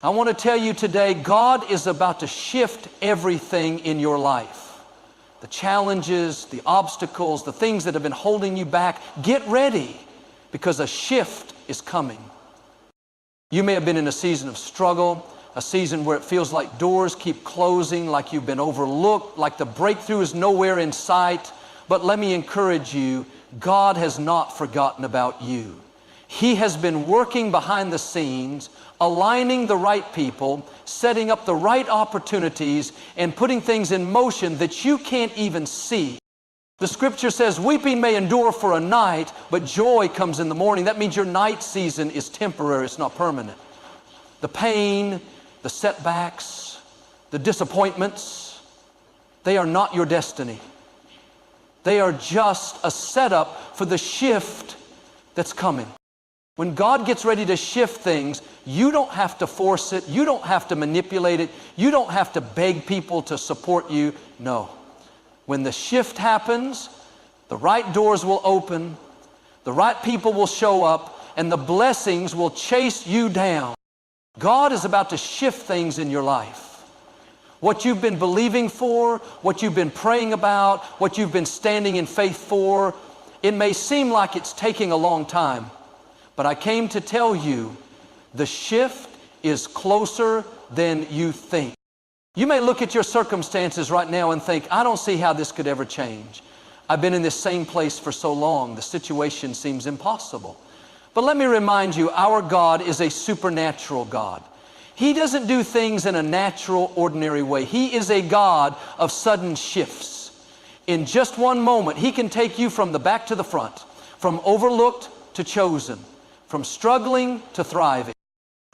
I want to tell you today, God is about to shift everything in your life. The challenges, the obstacles, the things that have been holding you back. Get ready, because a shift is coming. You may have been in a season of struggle, a season where it feels like doors keep closing, like you've been overlooked, like the breakthrough is nowhere in sight. But let me encourage you, God has not forgotten about you. He has been working behind the scenes, aligning the right people, setting up the right opportunities, and putting things in motion that you can't even see. The scripture says, weeping may endure for a night, but joy comes in the morning. That means your night season is temporary, it's not permanent. The pain, the setbacks, the disappointments, they are not your destiny. They are just a setup for the shift that's coming. When God gets ready to shift things, you don't have to force it. You don't have to manipulate it. You don't have to beg people to support you. No. When the shift happens, the right doors will open, the right people will show up, and the blessings will chase you down. God is about to shift things in your life. What you've been believing for, what you've been praying about, what you've been standing in faith for, it may seem like it's taking a long time. But I came to tell you, the shift is closer than you think. You may look at your circumstances right now and think, I don't see how this could ever change. I've been in this same place for so long, the situation seems impossible. But let me remind you, our God is a supernatural God. He doesn't do things in a natural, ordinary way. He is a God of sudden shifts. In just one moment, He can take you from the back to the front, from overlooked to chosen, from struggling to thriving.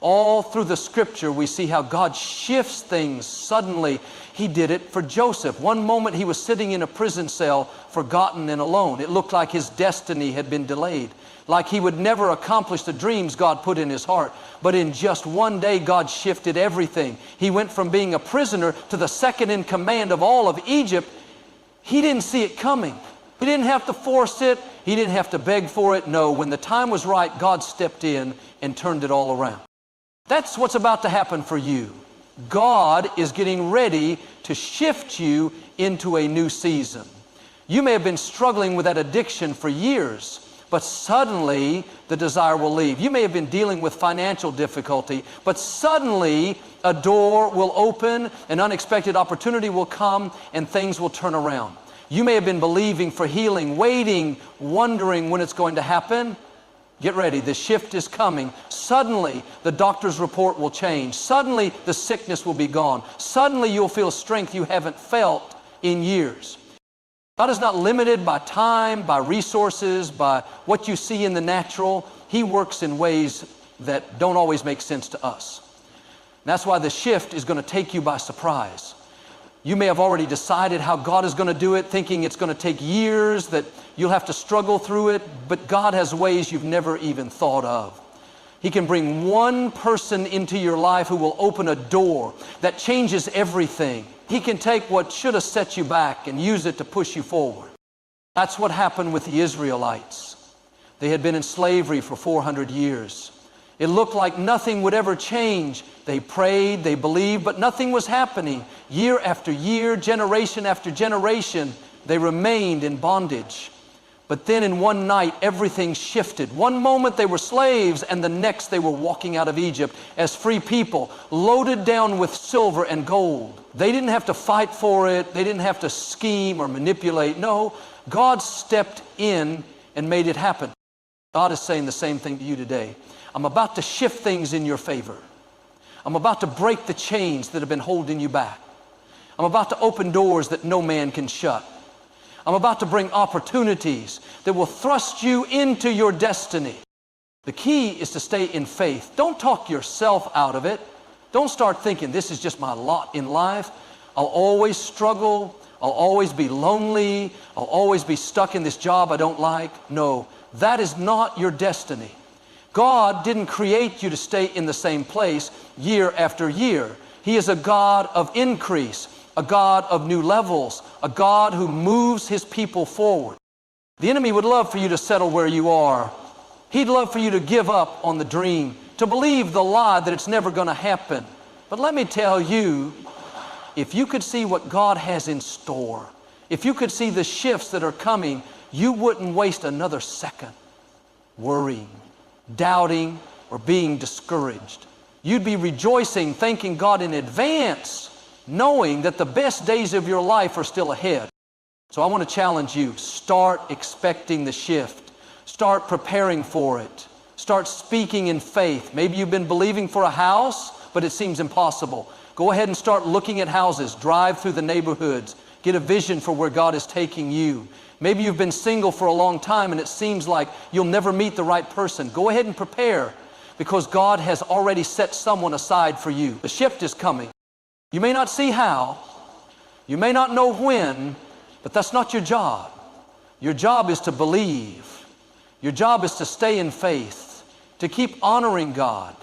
All through the scripture, we see how God shifts things suddenly. He did it for Joseph. One moment he was sitting in a prison cell, forgotten and alone. It looked like his destiny had been delayed, like he would never accomplish the dreams God put in his heart. But in just one day, God shifted everything. He went from being a prisoner to the second in command of all of Egypt. He didn't see it coming. He didn't have to force it. He didn't have to beg for it. No, when the time was right, God stepped in and turned it all around. That's what's about to happen for you. God is getting ready to shift you into a new season. You may have been struggling with that addiction for years, but suddenly the desire will leave. You may have been dealing with financial difficulty, but suddenly a door will open, an unexpected opportunity will come, and things will turn around. You may have been believing for healing, waiting, wondering when it's going to happen. Get ready, the shift is coming. Suddenly, the doctor's report will change. Suddenly, the sickness will be gone. Suddenly, you'll feel strength you haven't felt in years. God is not limited by time, by resources, by what you see in the natural. He works in ways that don't always make sense to us. And that's why the shift is going to take you by surprise. You may have already decided how God is going to do it, thinking it's going to take years, that you'll have to struggle through it, but God has ways you've never even thought of. He can bring one person into your life who will open a door that changes everything. He can take what should have set you back and use it to push you forward. That's what happened with the Israelites. They had been in slavery for 400 years. It looked like nothing would ever change. They prayed, they believed, but nothing was happening. Year after year, generation after generation, they remained in bondage. But then in one night, everything shifted. One moment they were slaves, and the next they were walking out of Egypt as free people, loaded down with silver and gold. They didn't have to fight for it. They didn't have to scheme or manipulate. No, God stepped in and made it happen. God is saying the same thing to you today. I'm about to shift things in your favor. I'm about to break the chains that have been holding you back. I'm about to open doors that no man can shut. I'm about to bring opportunities that will thrust you into your destiny. The key is to stay in faith. Don't talk yourself out of it. Don't start thinking, this is just my lot in life. I'll always struggle. I'll always be lonely. I'll always be stuck in this job I don't like. No, that is not your destiny. God didn't create you to stay in the same place year after year. He is a God of increase, a God of new levels, a God who moves His people forward. The enemy would love for you to settle where you are. He'd love for you to give up on the dream. to believe the lie that it's never going to happen. But let me tell you, if you could see what God has in store, if you could see the shifts that are coming, you wouldn't waste another second worrying, doubting, or being discouraged. You'd be rejoicing, thanking God in advance, knowing that the best days of your life are still ahead. So I want to challenge you, start expecting the shift. Start preparing for it. Start speaking in faith. Maybe you've been believing for a house, but it seems impossible. Go ahead and start looking at houses. Drive through the neighborhoods. Get a vision for where God is taking you. Maybe you've been single for a long time and it seems like you'll never meet the right person. Go ahead and prepare, because God has already set someone aside for you. The shift is coming. You may not see how, you may not know when, but that's not your job. Your job is to believe. Your job is to stay in faith, to keep honoring God,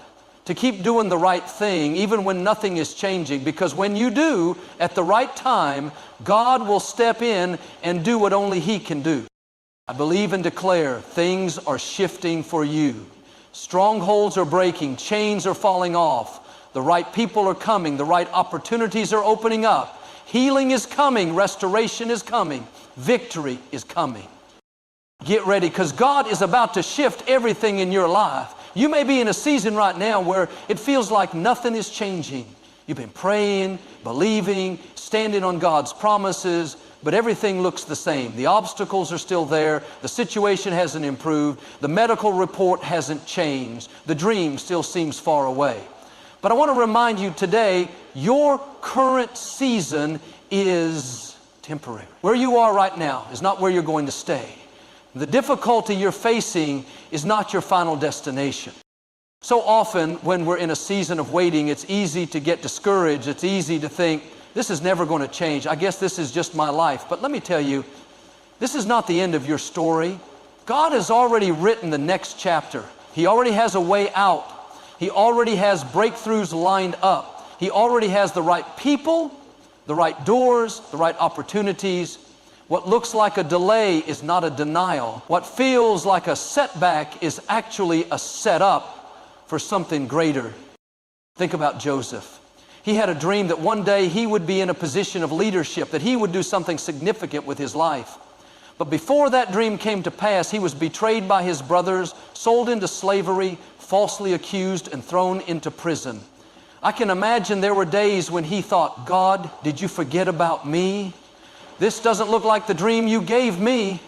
to keep doing the right thing even when nothing is changing, because when you do, at the right time, God will step in and do what only He can do. I believe and declare things are shifting for you. Strongholds are breaking, chains are falling off, the right people are coming, the right opportunities are opening up, healing is coming, restoration is coming, victory is coming. Get ready, because God is about to shift everything in your life. You may be in a season right now where it feels like nothing is changing. You've been praying, believing, standing on God's promises, but everything looks the same. The obstacles are still there. The situation hasn't improved. The medical report hasn't changed. The dream still seems far away. But I want to remind you today, your current season is temporary. Where you are right now is not where you're going to stay. The difficulty you're facing is not your final destination. So often when we're in a season of waiting, it's easy to get discouraged. It's easy to think, this is never going to change. I guess this is just my life. But let me tell you, this is not the end of your story. God has already written the next chapter. He already has a way out. He already has breakthroughs lined up. He already has the right people, the right doors, the right opportunities. What looks like a delay is not a denial. What feels like a setback is actually a setup for something greater. Think about Joseph. He had a dream that one day he would be in a position of leadership, that he would do something significant with his life. But before that dream came to pass, he was betrayed by his brothers, sold into slavery, falsely accused, and thrown into prison. I can imagine there were days when he thought, God, did you forget about me? This doesn't look like the dream you gave me.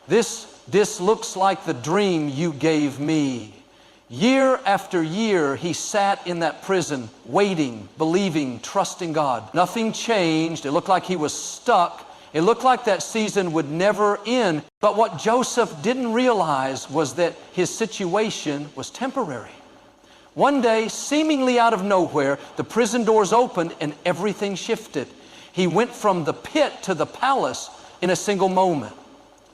This looks like the dream you gave me. Year after year, he sat in that prison, waiting, believing, trusting God. Nothing changed. It looked like he was stuck. It looked like that season would never end. But what Joseph didn't realize was that his situation was temporary. One day, seemingly out of nowhere, the prison doors opened and everything shifted. He went from the pit to the palace in a single moment.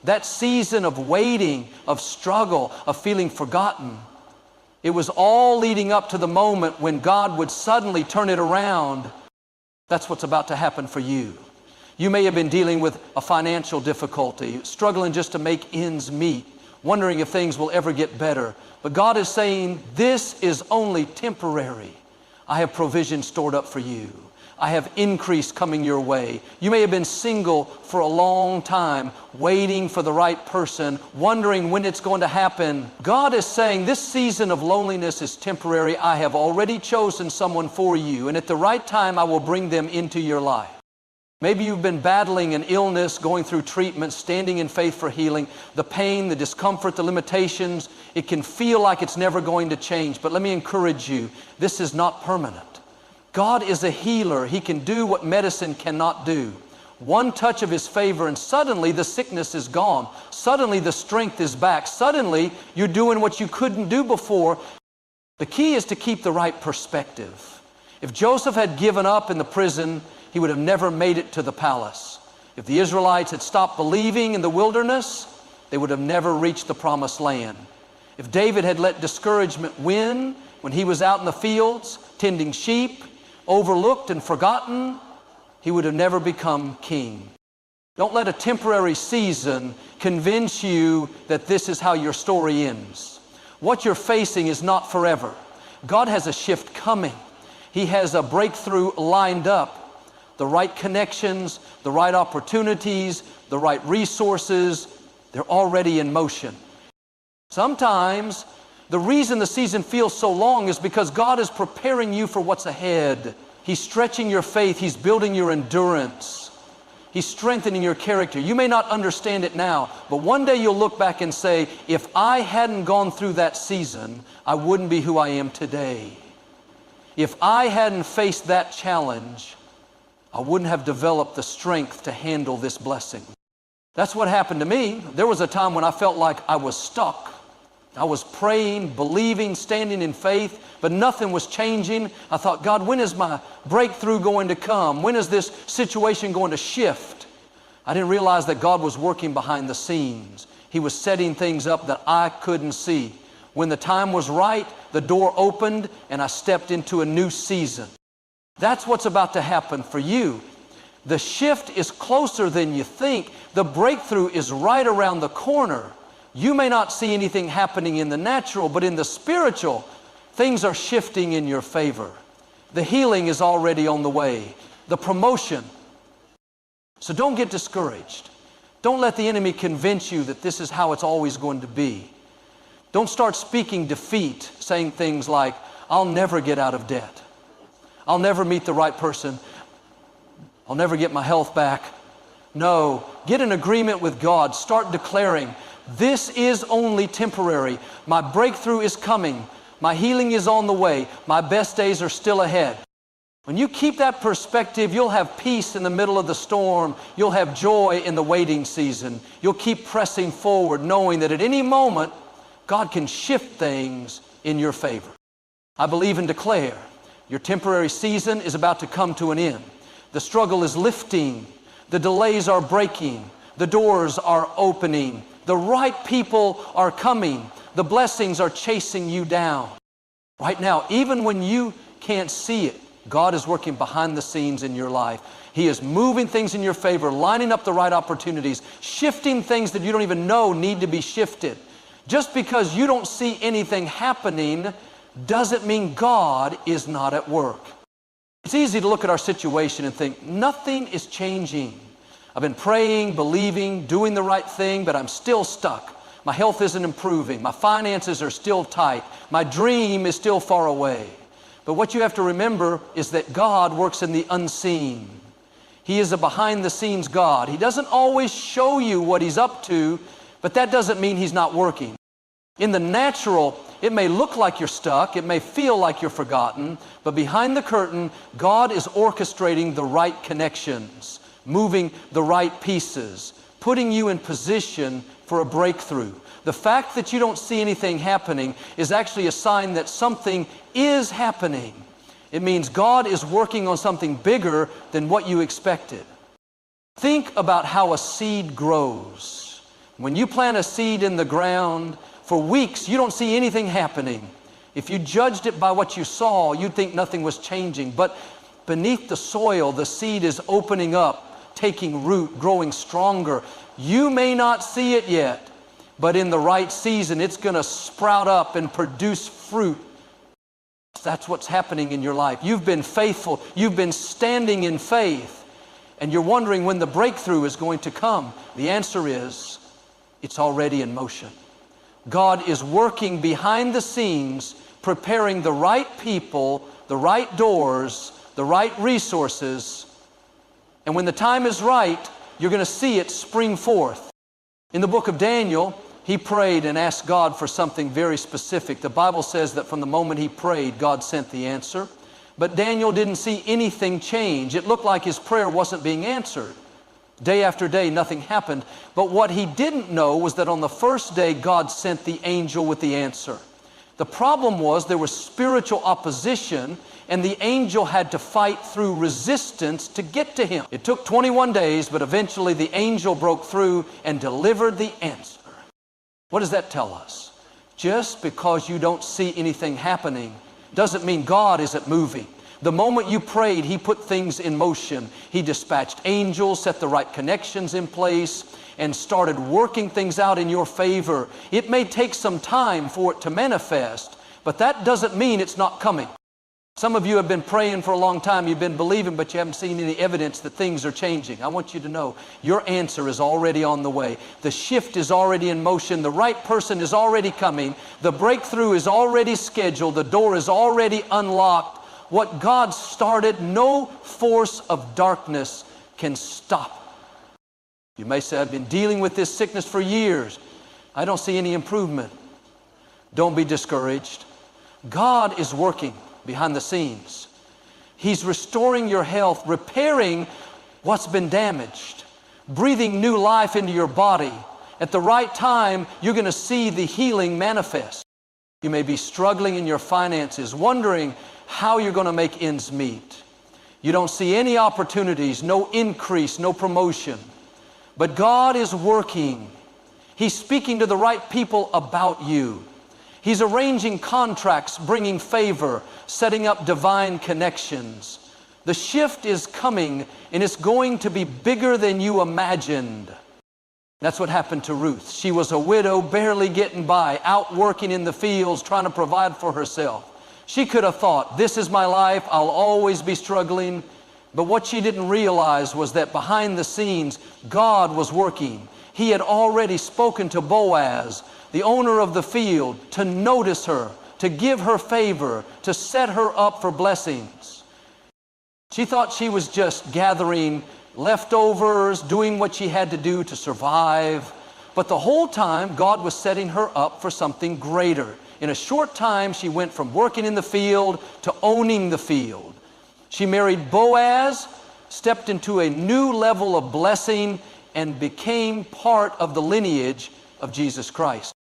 That season of waiting, of struggle, of feeling forgotten, it was all leading up to the moment when God would suddenly turn it around. That's what's about to happen for you. You may have been dealing with a financial difficulty, struggling just to make ends meet, wondering if things will ever get better. But God is saying, this is only temporary. I have provision stored up for you. I have increase coming your way. You may have been single for a long time, waiting for the right person, wondering when it's going to happen. God is saying this season of loneliness is temporary. I have already chosen someone for you, and at the right time, I will bring them into your life. Maybe you've been battling an illness, going through treatment, standing in faith for healing. The pain, the discomfort, the limitations, it can feel like it's never going to change. But let me encourage you, this is not permanent. God is a healer. He can do what medicine cannot do. One touch of His favor and suddenly the sickness is gone. Suddenly the strength is back. Suddenly you're doing what you couldn't do before. The key is to keep the right perspective. If Joseph had given up in the prison, he would have never made it to the palace. If the Israelites had stopped believing in the wilderness, they would have never reached the promised land. If David had let discouragement win when he was out in the fields, tending sheep, overlooked and forgotten, he would have never become king. Don't let a temporary season convince you that this is how your story ends. What you're facing is not forever. God has a shift coming. He has a breakthrough lined up. The right connections, the right opportunities, the right resources, they're already in motion. Sometimes the reason the season feels so long is because God is preparing you for what's ahead. He's stretching your faith. He's building your endurance. He's strengthening your character. You may not understand it now, but one day you'll look back and say, if I hadn't gone through that season, I wouldn't be who I am today. If I hadn't faced that challenge, I wouldn't have developed the strength to handle this blessing. That's what happened to me. There was a time when I felt like I was stuck. I was praying, believing, standing in faith, but nothing was changing. I thought, God, when is my breakthrough going to come? When is this situation going to shift? I didn't realize that God was working behind the scenes. He was setting things up that I couldn't see. When the time was right, the door opened and I stepped into a new season. That's what's about to happen for you. The shift is closer than you think. The breakthrough is right around the corner. You may not see anything happening in the natural, but in the spiritual, things are shifting in your favor. The healing is already on the way. The promotion. So don't get discouraged. Don't let the enemy convince you that this is how it's always going to be. Don't start speaking defeat, saying things like, I'll never get out of debt. I'll never meet the right person. I'll never get my health back. No, get in agreement with God. Start declaring, this is only temporary. My breakthrough is coming. My healing is on the way. My best days are still ahead. When you keep that perspective, you'll have peace in the middle of the storm. You'll have joy in the waiting season. You'll keep pressing forward, knowing that at any moment, God can shift things in your favor. I believe and declare, your temporary season is about to come to an end. The struggle is lifting. The delays are breaking. The doors are opening. The right people are coming. The blessings are chasing you down. Right now, even when you can't see it, God is working behind the scenes in your life. He is moving things in your favor, lining up the right opportunities, shifting things that you don't even know need to be shifted. Just because you don't see anything happening doesn't mean God is not at work. It's easy to look at our situation and think, nothing is changing. I've been praying, believing, doing the right thing, but I'm still stuck. My health isn't improving. My finances are still tight. My dream is still far away. But what you have to remember is that God works in the unseen. He is a behind-the-scenes God. He doesn't always show you what He's up to, but that doesn't mean He's not working. In the natural, it may look like you're stuck, it may feel like you're forgotten, but behind the curtain, God is orchestrating the right connections, moving the right pieces, putting you in position for a breakthrough. The fact that you don't see anything happening is actually a sign that something is happening. It means God is working on something bigger than what you expected. Think about how a seed grows. When you plant a seed in the ground, for weeks you don't see anything happening. If you judged it by what you saw, you'd think nothing was changing. But beneath the soil, the seed is opening up, taking root, growing stronger. You may not see it yet, but in the right season, it's going to sprout up and produce fruit. That's what's happening in your life. You've been faithful. You've been standing in faith, and you're wondering when the breakthrough is going to come. The answer is, it's already in motion. God is working behind the scenes, preparing the right people, the right doors, the right resources, and when the time is right, you're going to see it spring forth. In the book of Daniel, he prayed and asked God for something very specific. The Bible says that from the moment he prayed, God sent the answer. But Daniel didn't see anything change. It looked like his prayer wasn't being answered. Day after day, nothing happened. But what he didn't know was that on the first day, God sent the angel with the answer. The problem was there was spiritual opposition, and the angel had to fight through resistance to get to him. It took 21 days, but eventually the angel broke through and delivered the answer. What does that tell us? Just because you don't see anything happening doesn't mean God isn't moving. The moment you prayed, He put things in motion. He dispatched angels, set the right connections in place, and started working things out in your favor. It may take some time for it to manifest, but that doesn't mean it's not coming. Some of you have been praying for a long time, you've been believing, but you haven't seen any evidence that things are changing. I want you to know your answer is already on the way. The shift is already in motion. The right person is already coming. The breakthrough is already scheduled. The door is already unlocked. What God started, no force of darkness can stop. You may say, I've been dealing with this sickness for years. I don't see any improvement. Don't be discouraged. God is working behind the scenes. He's restoring your health, repairing what's been damaged, breathing new life into your body. At the right time, you're going to see the healing manifest. You may be struggling in your finances, wondering how you're going to make ends meet. You don't see any opportunities, no increase, no promotion. But God is working. He's speaking to the right people about you. He's arranging contracts, bringing favor, setting up divine connections. The shift is coming, and it's going to be bigger than you imagined. That's what happened to Ruth. She was a widow, barely getting by, out working in the fields, trying to provide for herself. She could have thought, this is my life, I'll always be struggling. But what she didn't realize was that behind the scenes, God was working. He had already spoken to Boaz, the owner of the field, to notice her, to give her favor, to set her up for blessings. She thought she was just gathering leftovers, doing what she had to do to survive. But the whole time, God was setting her up for something greater. In a short time, she went from working in the field to owning the field. She married Boaz, stepped into a new level of blessing, and became part of the lineage of Jesus Christ.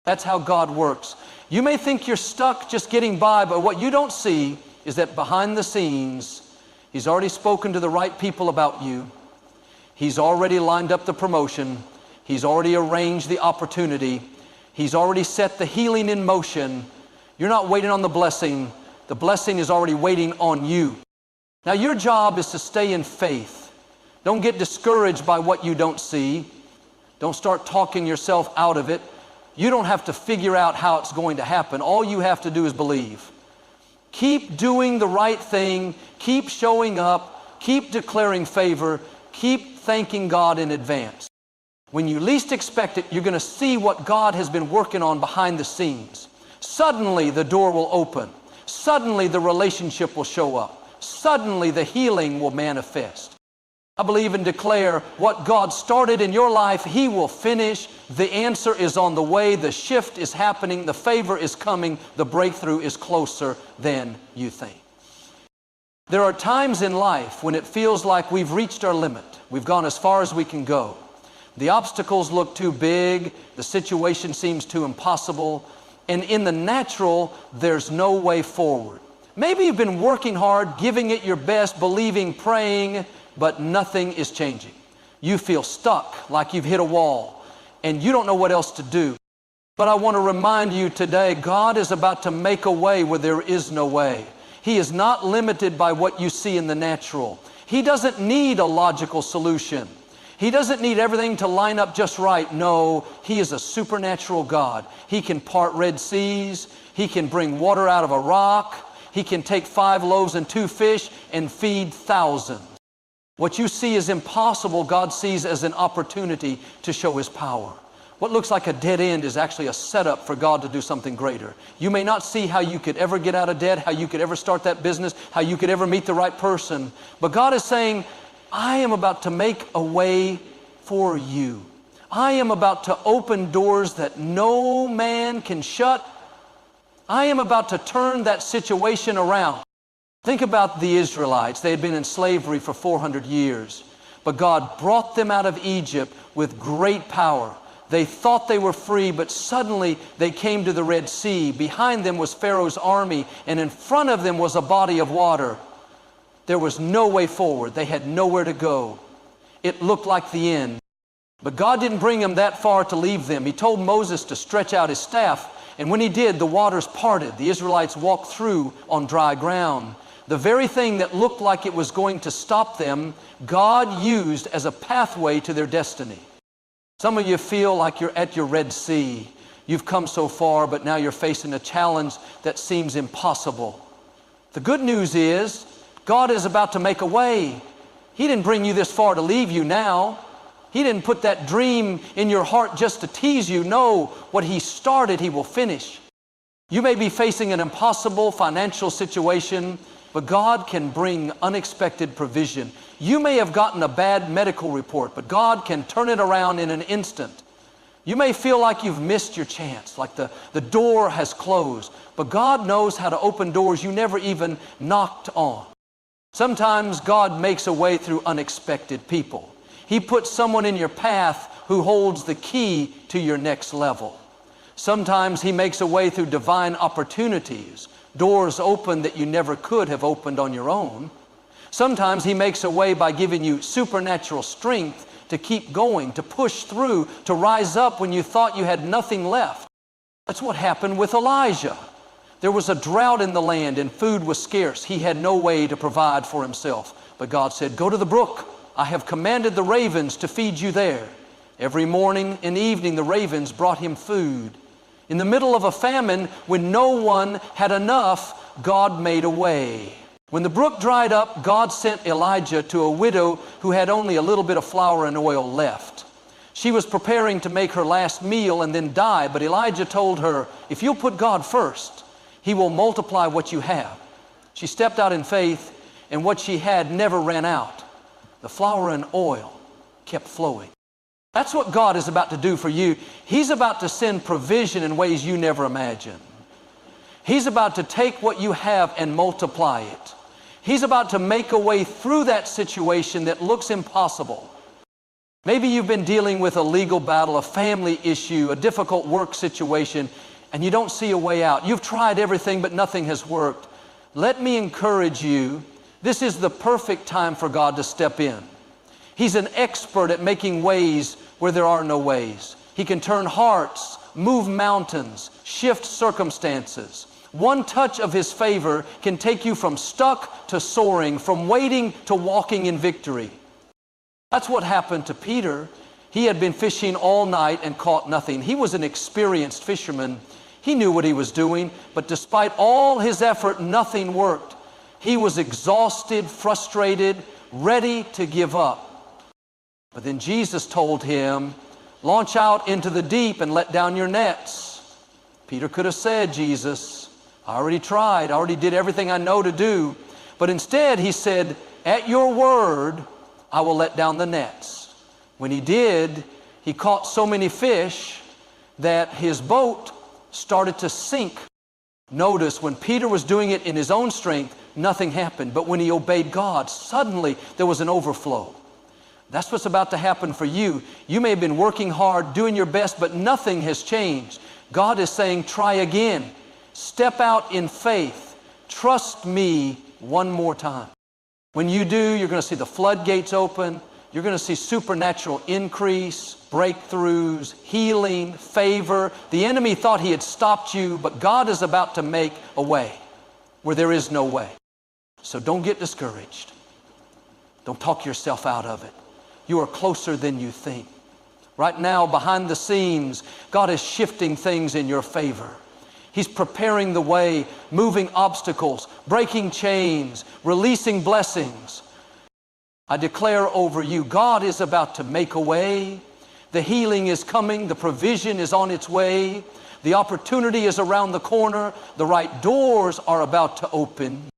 That's how God works. You may think you're stuck just getting by, but what you don't see is that behind the scenes, He's already spoken to the right people about you. He's already lined up the promotion. He's already arranged the opportunity. He's already set the healing in motion. You're not waiting on the blessing. The blessing is already waiting on you. Now your job is to stay in faith. Don't get discouraged by what you don't see. Don't start talking yourself out of it. You don't have to figure out how it's going to happen. All you have to do is believe. Keep doing the right thing. Keep showing up. Keep declaring favor. Keep thanking God in advance. When you least expect it, you're going to see what God has been working on behind the scenes. Suddenly the door will open. Suddenly the relationship will show up. Suddenly the healing will manifest. I believe and declare what God started in your life, He will finish. The answer is on the way. The shift is happening. The favor is coming. The breakthrough is closer than you think. There are times in life when it feels like we've reached our limit. We've gone as far as we can go. The obstacles look too big. The situation seems too impossible. And in the natural, there's no way forward. Maybe you've been working hard, giving it your best, believing, praying, but nothing is changing. You feel stuck, like you've hit a wall, and you don't know what else to do. But I want to remind you today, God is about to make a way where there is no way. He is not limited by what you see in the natural. He doesn't need a logical solution. He doesn't need everything to line up just right. No, He is a supernatural God. He can part Red Seas. He can bring water out of a rock. He can take 5 loaves and 2 fish and feed thousands. What you see as impossible, God sees as an opportunity to show His power. What looks like a dead end is actually a setup for God to do something greater. You may not see how you could ever get out of debt, how you could ever start that business, how you could ever meet the right person. But God is saying, I am about to make a way for you. I am about to open doors that no man can shut. I am about to turn that situation around. Think about the Israelites. They had been in slavery for 400 years. But God brought them out of Egypt with great power. They thought they were free, but suddenly they came to the Red Sea. Behind them was Pharaoh's army, and in front of them was a body of water. There was no way forward. They had nowhere to go. It looked like the end. But God didn't bring them that far to leave them. He told Moses to stretch out his staff, and when he did, the waters parted. The Israelites walked through on dry ground. The very thing that looked like it was going to stop them, God used as a pathway to their destiny. Some of you feel like you're at your Red Sea. You've come so far, but now you're facing a challenge that seems impossible. The good news is, God is about to make a way. He didn't bring you this far to leave you now. He didn't put that dream in your heart just to tease you. No, what He started, He will finish. You may be facing an impossible financial situation, but God can bring unexpected provision. You may have gotten a bad medical report, but God can turn it around in an instant. You may feel like you've missed your chance, like the door has closed, but God knows how to open doors you never even knocked on. Sometimes God makes a way through unexpected people. He puts someone in your path who holds the key to your next level. Sometimes He makes a way through divine opportunities, doors open that you never could have opened on your own. Sometimes He makes a way by giving you supernatural strength to keep going, to push through, to rise up when you thought you had nothing left. That's what happened with Elijah. There was a drought in the land and food was scarce. He had no way to provide for himself. But God said, "Go to the brook. I have commanded the ravens to feed you there." Every morning and evening the ravens brought him food. In the middle of a famine, when no one had enough, God made a way. When the brook dried up, God sent Elijah to a widow who had only a little bit of flour and oil left. She was preparing to make her last meal and then die, but Elijah told her, "If you'll put God first, He will multiply what you have." She stepped out in faith, and what she had never ran out. The flour and oil kept flowing. That's what God is about to do for you. He's about to send provision in ways you never imagined. He's about to take what you have and multiply it. He's about to make a way through that situation that looks impossible. Maybe you've been dealing with a legal battle, a family issue, a difficult work situation, and you don't see a way out. You've tried everything, but nothing has worked. Let me encourage you, this is the perfect time for God to step in. He's an expert at making ways where there are no ways. He can turn hearts, move mountains, shift circumstances. One touch of His favor can take you from stuck to soaring, from waiting to walking in victory. That's what happened to Peter. He had been fishing all night and caught nothing. He was an experienced fisherman. He knew what he was doing, but despite all his effort, nothing worked. He was exhausted, frustrated, ready to give up. But then Jesus told him, "Launch out into the deep and let down your nets." Peter could have said, "Jesus, I already tried. I already did everything I know to do." But instead he said, "At your word, I will let down the nets." When he did, he caught so many fish that his boat started to sink. Notice, when Peter was doing it in his own strength, nothing happened. But when he obeyed God, suddenly there was an overflow. That's what's about to happen for you. You may have been working hard, doing your best, but nothing has changed. God is saying, try again. Step out in faith. Trust me one more time. When you do, you're going to see the floodgates open. You're going to see supernatural increase, breakthroughs, healing, favor. The enemy thought he had stopped you, but God is about to make a way where there is no way. So don't get discouraged. Don't talk yourself out of it. You are closer than you think. Right now, behind the scenes, God is shifting things in your favor. He's preparing the way, moving obstacles, breaking chains, releasing blessings. I declare over you, God is about to make a way. The healing is coming. The provision is on its way. The opportunity is around the corner. The right doors are about to open.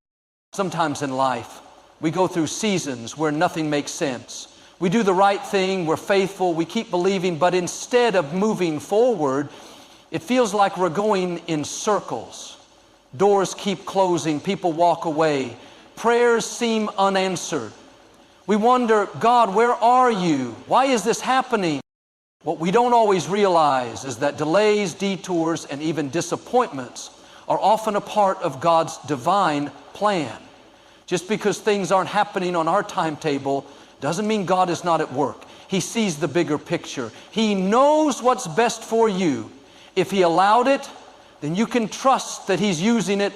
Sometimes in life, we go through seasons where nothing makes sense. We do the right thing, we're faithful, we keep believing, but instead of moving forward, it feels like we're going in circles. Doors keep closing, people walk away. Prayers seem unanswered. We wonder, God, where are you? Why is this happening? What we don't always realize is that delays, detours, and even disappointments are often a part of God's divine plan. Just because things aren't happening on our timetable doesn't mean God is not at work. He sees the bigger picture. He knows what's best for you. If He allowed it, then you can trust that He's using it.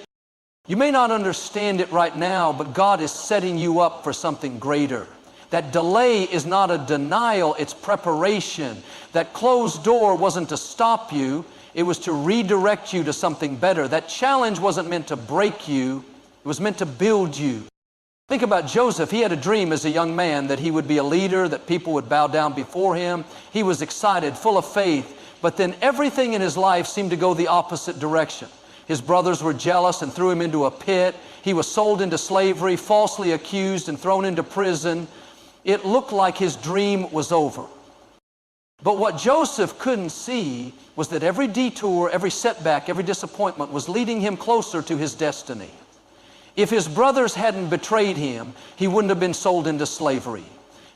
You may not understand it right now, but God is setting you up for something greater. That delay is not a denial, it's preparation. That closed door wasn't to stop you, it was to redirect you to something better. That challenge wasn't meant to break you, it was meant to build you. Think about Joseph. He had a dream as a young man that he would be a leader, that people would bow down before him. He was excited, full of faith, but then everything in his life seemed to go the opposite direction. His brothers were jealous and threw him into a pit. He was sold into slavery, falsely accused and thrown into prison. It looked like his dream was over. But what Joseph couldn't see was that every detour, every setback, every disappointment was leading him closer to his destiny. If his brothers hadn't betrayed him, he wouldn't have been sold into slavery.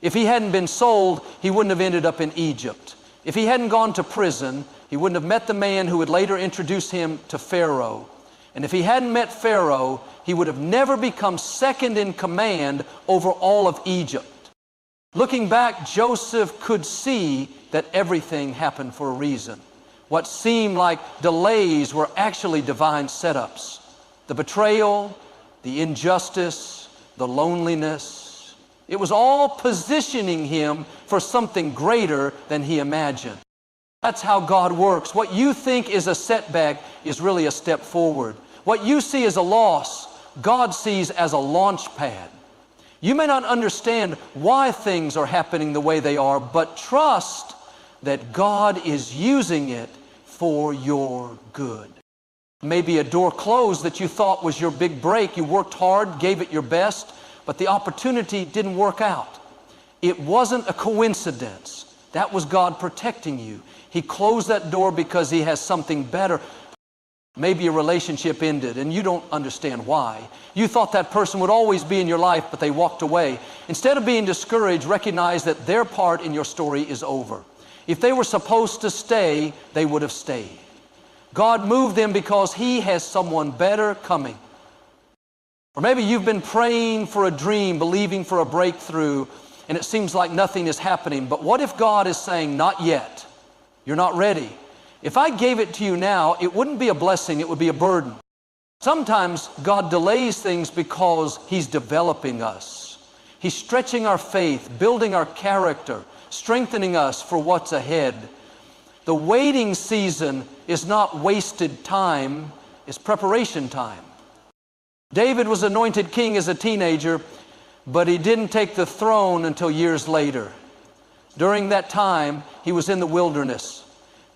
If he hadn't been sold, he wouldn't have ended up in Egypt. If he hadn't gone to prison, he wouldn't have met the man who would later introduce him to Pharaoh. And if he hadn't met Pharaoh, he would have never become second in command over all of Egypt. Looking back, Joseph could see that everything happened for a reason. What seemed like delays were actually divine setups. The betrayal, the injustice, the loneliness. It was all positioning him for something greater than he imagined. That's how God works. What you think is a setback is really a step forward. What you see as a loss, God sees as a launch pad. You may not understand why things are happening the way they are, but trust that God is using it for your good. Maybe a door closed that you thought was your big break. You worked hard, gave it your best, but the opportunity didn't work out. It wasn't a coincidence. That was God protecting you. He closed that door because He has something better. Maybe a relationship ended and you don't understand why. You thought that person would always be in your life, but they walked away. Instead of being discouraged, recognize that their part in your story is over. If they were supposed to stay, they would have stayed. God moved them because He has someone better coming. Or maybe you've been praying for a dream, believing for a breakthrough, and it seems like nothing is happening. But what if God is saying, not yet? You're not ready. If I gave it to you now, it wouldn't be a blessing, it would be a burden. Sometimes God delays things because He's developing us. He's stretching our faith, building our character, strengthening us for what's ahead. The waiting season is not wasted time, it's preparation time. David was anointed king as a teenager, but he didn't take the throne until years later. During that time, he was in the wilderness,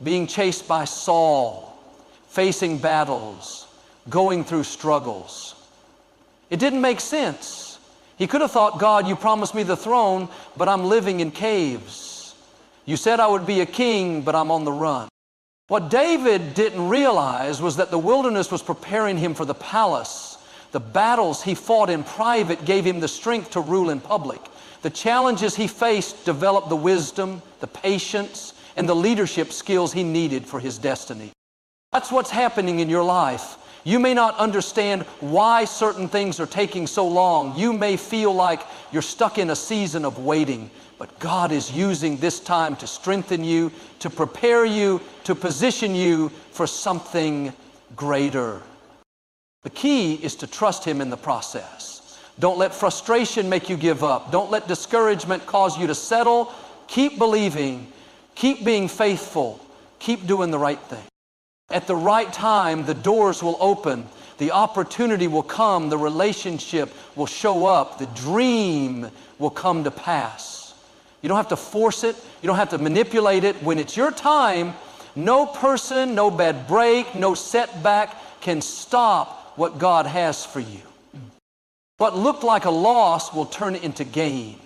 being chased by Saul, facing battles, going through struggles. It didn't make sense. He could have thought, God, you promised me the throne, but I'm living in caves. You said I would be a king, but I'm on the run. What David didn't realize was that the wilderness was preparing him for the palace. The battles he fought in private gave him the strength to rule in public. The challenges he faced developed the wisdom, the patience, and the leadership skills he needed for his destiny. That's what's happening in your life. You may not understand why certain things are taking so long. You may feel like you're stuck in a season of waiting, but God is using this time to strengthen you, to prepare you, to position you for something greater. The key is to trust Him in the process. Don't let frustration make you give up. Don't let discouragement cause you to settle. Keep believing. Keep being faithful. Keep doing the right thing. At the right time, the doors will open. The opportunity will come. The relationship will show up. The dream will come to pass. You don't have to force it. You don't have to manipulate it. When it's your time, no person, no bad break, no setback can stop what God has for you. What looked like a loss will turn into gain.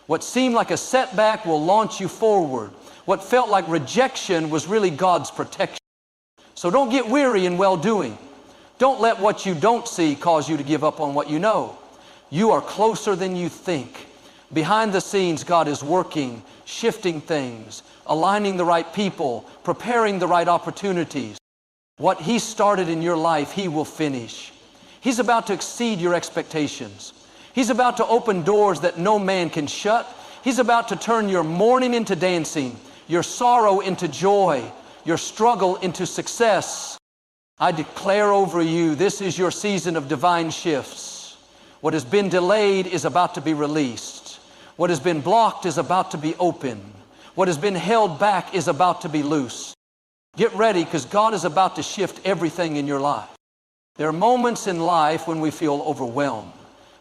What seemed like a setback will launch you forward. What felt like rejection was really God's protection. So don't get weary in well-doing. Don't let what you don't see cause you to give up on what you know. You are closer than you think. Behind the scenes, God is working, shifting things, aligning the right people, preparing the right opportunities. What He started in your life, He will finish. He's about to exceed your expectations. He's about to open doors that no man can shut. He's about to turn your mourning into dancing, your sorrow into joy, your struggle into success. I declare over you, this is your season of divine shifts. What has been delayed is about to be released. What has been blocked is about to be open. What has been held back is about to be loose. Get ready, because God is about to shift everything in your life. There are moments in life when we feel overwhelmed.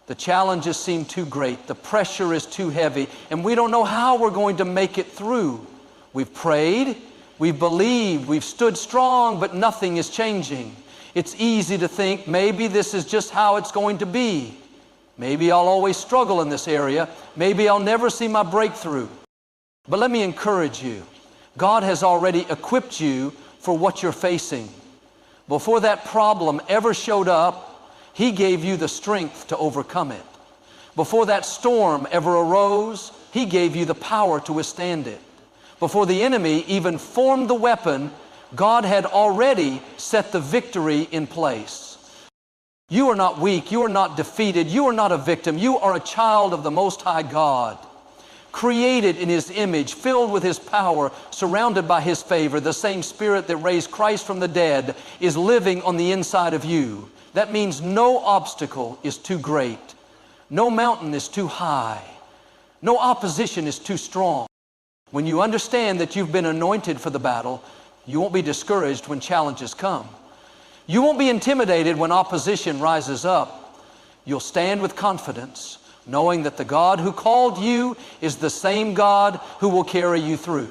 The challenges seem too great. The pressure is too heavy, and we don't know how we're going to make it through. We've prayed, we've believed, we've stood strong, but nothing is changing. It's easy to think, maybe this is just how it's going to be. Maybe I'll always struggle in this area. Maybe I'll never see my breakthrough. But let me encourage you. God has already equipped you for what you're facing. Before that problem ever showed up, He gave you the strength to overcome it. Before that storm ever arose, He gave you the power to withstand it. Before the enemy even formed the weapon, God had already set the victory in place. You are not weak. You are not defeated. You are not a victim. You are a child of the Most High God, created in His image, filled with His power, surrounded by His favor. The same Spirit that raised Christ from the dead is living on the inside of you. That means no obstacle is too great. No mountain is too high. No opposition is too strong. When you understand that you've been anointed for the battle, you won't be discouraged when challenges come. You won't be intimidated when opposition rises up. You'll stand with confidence, knowing that the God who called you is the same God who will carry you through.